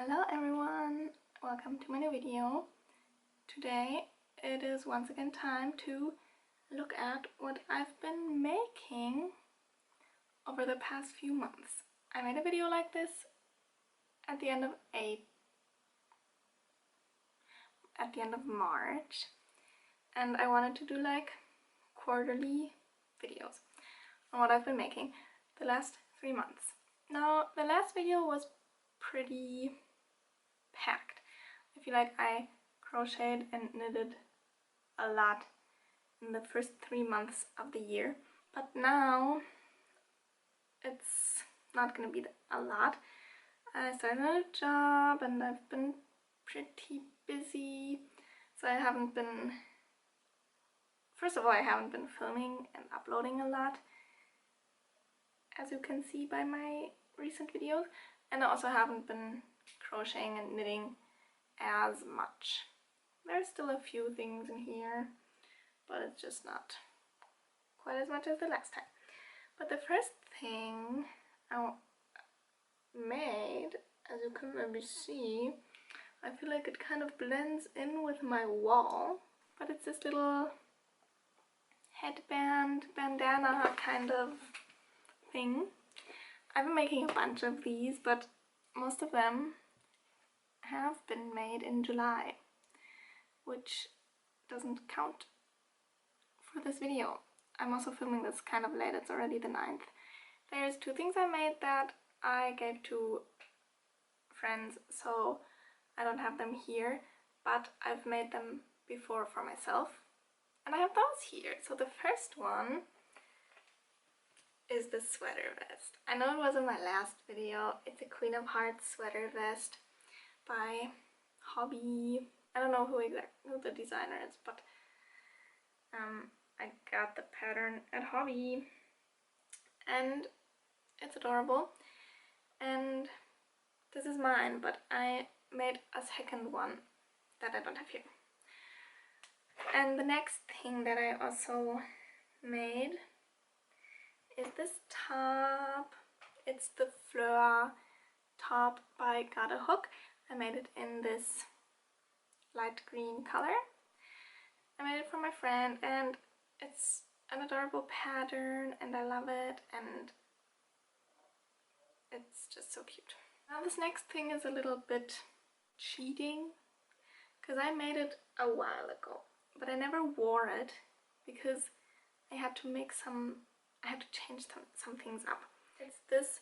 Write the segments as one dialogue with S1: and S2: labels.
S1: Hello everyone! Welcome to my new video. Today it is once again time to look at what I've been making over the past few months. I made a video like this at the end of March, and I wanted to do like quarterly videos on what I've been making the last 3 months. Now, the last video was pretty packed. I feel like I crocheted and knitted a lot in the first 3 months of the year, but now it's not gonna be a lot. I started a job and I've been pretty busy, so I haven't been filming and uploading a lot, as you can see by my recent videos, and I also haven't been crocheting and knitting as much. There's still a few things in here, but it's just not quite as much as the last time. But the first thing I made, as you can maybe see, I feel like it kind of blends in with my wall, but it's this little headband bandana kind of thing. I've been making a bunch of these, but most of them have been made in July, which doesn't count for this video. I'm also filming this kind of late, it's already the 9th. There's 2 things I made that I gave to friends, so I don't have them here, but I've made them before for myself, and I have those here. So the first one is the sweater vest. I know it was in my last video. It's a Queen of Hearts sweater vest by Hobby. I don't know who the designer is, but I got the pattern at Hobby and it's adorable. And this is mine, but I made a second one that I don't have here. And the next thing that I also made is this top. It's the Fleur top by Got a Hook. I made it in this light green color. I made it for my friend and it's an adorable pattern and I love it, and it's just so cute. Now this next thing is a little bit cheating because I made it a while ago, but I never wore it because I had to change some things up. It's this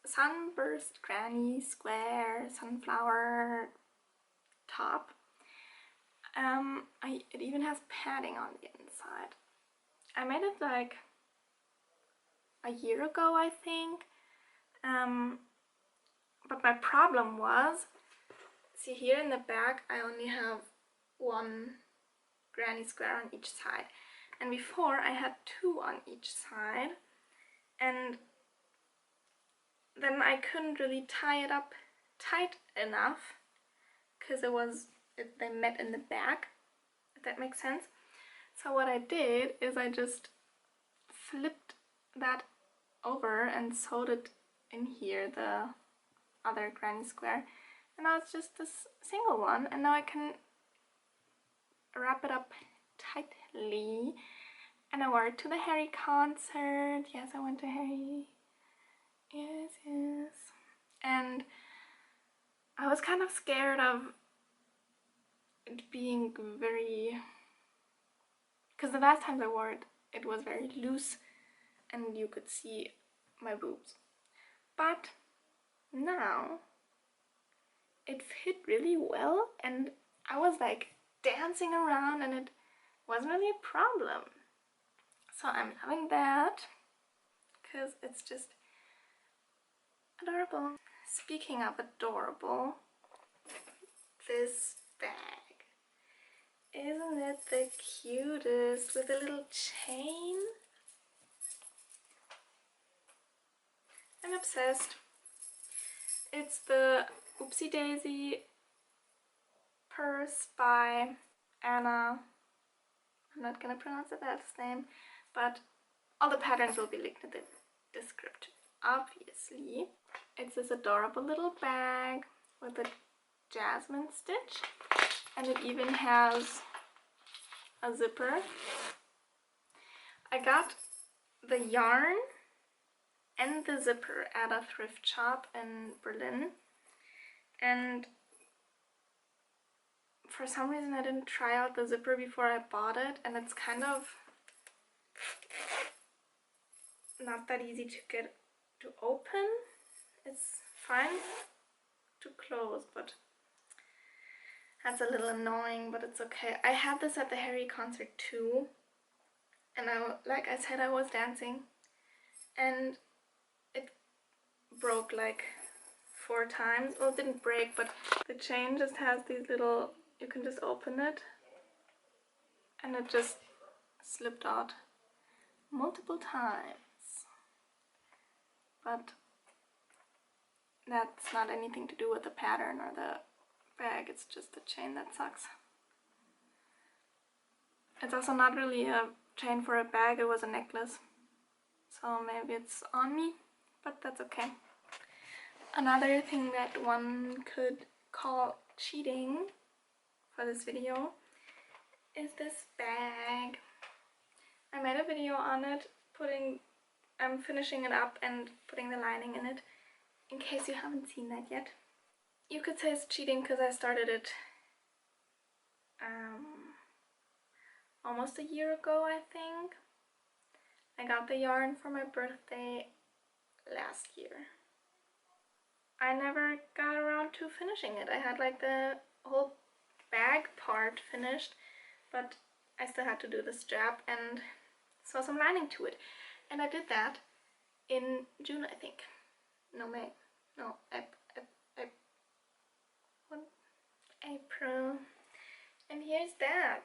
S1: sunburst granny square sunflower top. It even has padding on the inside. I made it like a year ago, I think. But my problem was, see here in the back I only have one granny square on each side, and before I had 2 on each side, and then I couldn't really tie it up tight enough because they met in the back, if that makes sense. So what I did is I just flipped that over and sewed it in here, the other granny square, and now it's just this single one, and now I can wrap it up tightly. And I wore it to the Harry concert. Yes, I went to Harry. Yes. And I was kind of scared of it being because the last time I wore it, it was very loose and you could see my boobs. But now it fit really well and I was like dancing around and it wasn't really a problem. So I'm loving that because it's just adorable. Speaking of adorable, this bag. Isn't it the cutest, with a little chain? I'm obsessed. It's the Oopsie Daisy purse by Anna. I'm not gonna pronounce the last name, but all the patterns will be linked in the description, obviously. It's this adorable little bag with a jasmine stitch, and it even has a zipper. I got the yarn and the zipper at a thrift shop in Berlin, and for some reason I didn't try out the zipper before I bought it, and it's kind of not that easy to get to open. It's fine to close, but that's a little annoying, but it's okay. I had this at the Harry concert too, and like I said, I was dancing and it broke like 4 times. Well, it didn't break, but the chain just has these little, you can just open it, and it just slipped out multiple times. But that's not anything to do with the pattern or the bag, it's just the chain that sucks. It's also not really a chain for a bag, it was a necklace. So maybe it's on me, but that's okay. Another thing that one could call cheating for this video is this bag. I made a video on it, I'm finishing it up and putting the lining in it, in case you haven't seen that yet. You could say it's cheating because I started it almost a year ago, I think. I got the yarn for my birthday last year. I never got around to finishing it. I had like the whole bag part finished, but I still had to do the strap and sew some lining to it. And I did that in June, I think. No, May. No, April. And here's that.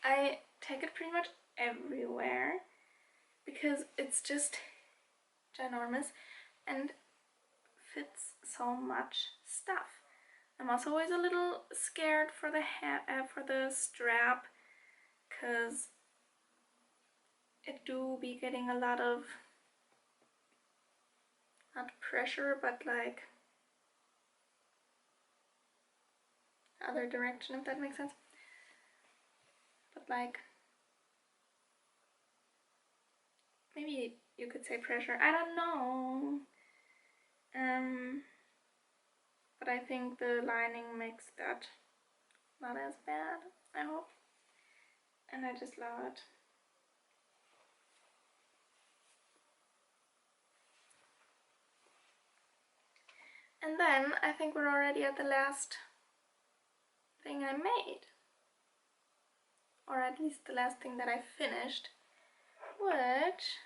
S1: I take it pretty much everywhere because it's just ginormous and fits so much stuff. I'm also always a little scared for the strap, because it do be getting a lot of, not pressure, but like other direction, if that makes sense. But like, maybe you could say pressure, I don't know. But I think the lining makes that not as bad, I hope. And I just love it. And then I think we're already at the last thing I made. Or at least the last thing that I finished, which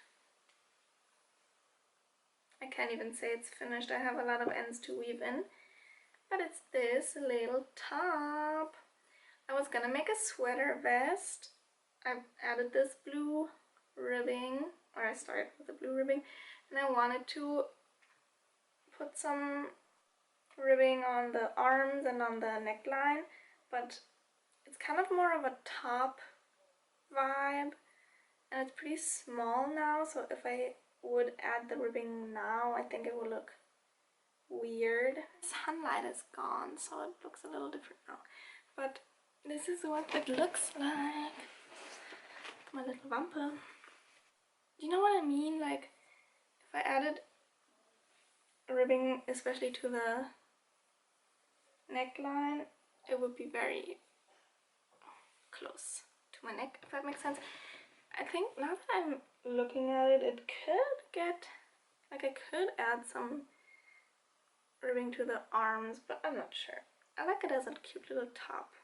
S1: I can't even say it's finished. I have a lot of ends to weave in, but it's this little top. I was gonna make a sweater vest. I added this blue ribbing, or I started with the blue ribbing, and I wanted to put some ribbing on the arms and on the neckline, but it's kind of more of a top vibe, and it's pretty small now, so if I would add the ribbing now, I think it would look weird. Sunlight is gone, so it looks a little different now, but this is what it looks like. My little bumper. You know what I mean? Like, if I added ribbing, especially to the neckline, it would be very close to my neck, if that makes sense. I think now that I'm looking at it, it could get, like, I could add some ribbing to the arms, but I'm not sure. I like it as a cute little top.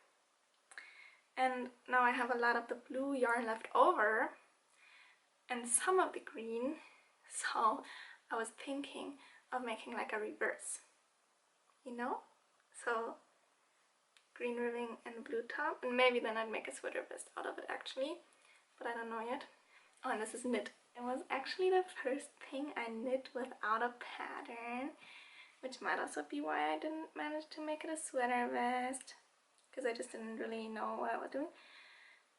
S1: And now I have a lot of the blue yarn left over and some of the green, so I was thinking of making like a reverse, you know? So green ribbing and blue top, and maybe then I'd make a sweater vest out of it actually, but I don't know yet. Oh, and this is knit. It was actually the first thing I knit without a pattern, which might also be why I didn't manage to make it a sweater vest, because I just didn't really know what I was doing.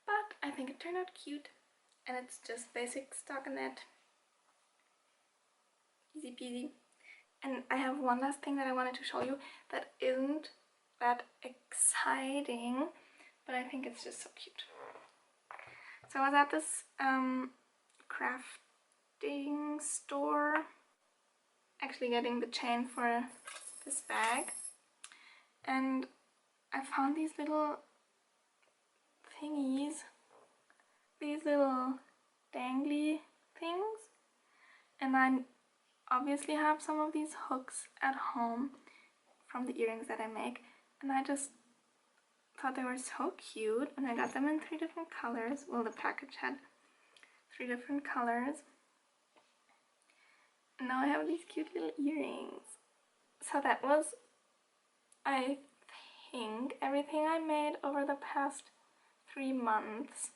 S1: But I think it turned out cute, and it's just basic stockinette peasy. And I have one last thing that I wanted to show you that isn't that exciting, but I think it's just so cute. So I was at this crafting store, actually getting the chain for this bag, and I found these little thingies, these little dangly things, and I obviously have some of these hooks at home from the earrings that I make, and I just thought they were so cute, and I got them in 3 different colors. Well, the package had 3 different colors, and now I have these cute little earrings. So that was, I think, everything I made over the past 3 months.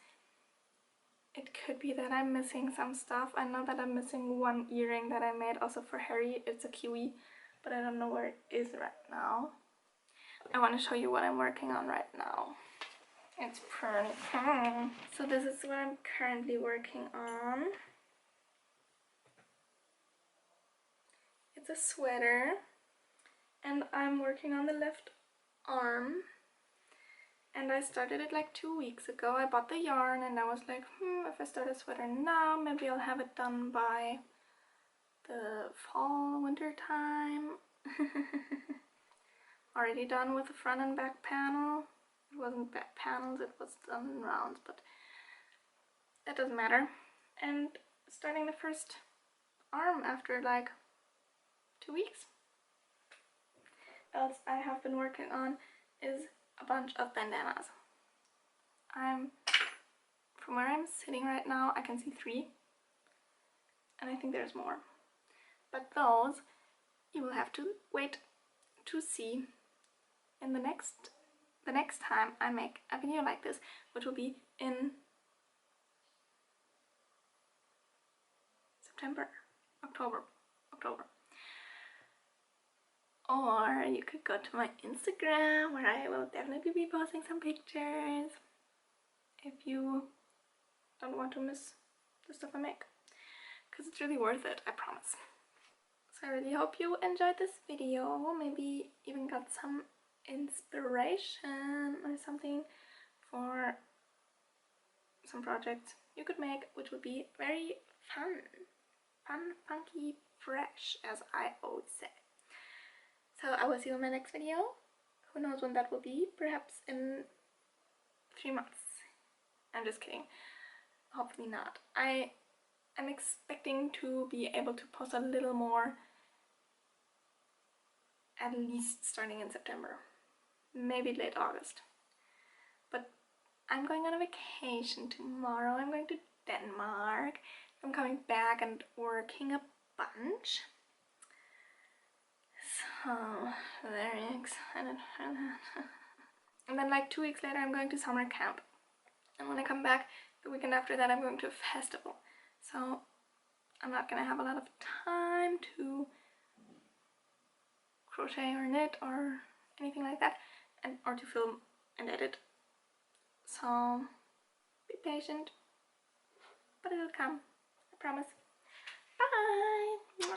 S1: It could be that I'm missing some stuff. I know that I'm missing one earring that I made also for Harry. It's a kiwi, but I don't know where it is right now. I want to show you what I'm working on right now. It's pretty cool. So this is what I'm currently working on. It's a sweater, and I'm working on the left arm. And I started it like 2 weeks ago. I bought the yarn and I was like, if I start a sweater now, maybe I'll have it done by the fall, winter time. Already done with the front and back panel. It wasn't back panels, it was done in rounds, but that doesn't matter. And starting the first arm after like 2 weeks. What else I have been working on is a bunch of bandanas. From where I'm sitting right now, I can see 3, and I think there's more. But those you will have to wait to see in the next time I make a video like this, which will be in September, October. Or you could go to my Instagram, where I will definitely be posting some pictures if you don't want to miss the stuff I make, because it's really worth it, I promise. So I really hope you enjoyed this video, maybe even got some inspiration or something for some projects you could make, which would be very fun, funky, fresh, as I always say. So I will see you in my next video. Who knows when that will be? Perhaps in 3 months. I'm just kidding. Hopefully not. I am expecting to be able to post a little more, at least starting in September. Maybe late August. But I'm going on a vacation tomorrow. I'm going to Denmark. I'm coming back and working a bunch. So, very excited for that. And then like 2 weeks later I'm going to summer camp. And when I come back, the weekend after that I'm going to a festival. So I'm not going to have a lot of time to crochet or knit or anything like that, or to film and edit. So be patient, but it'll come, I promise. Bye!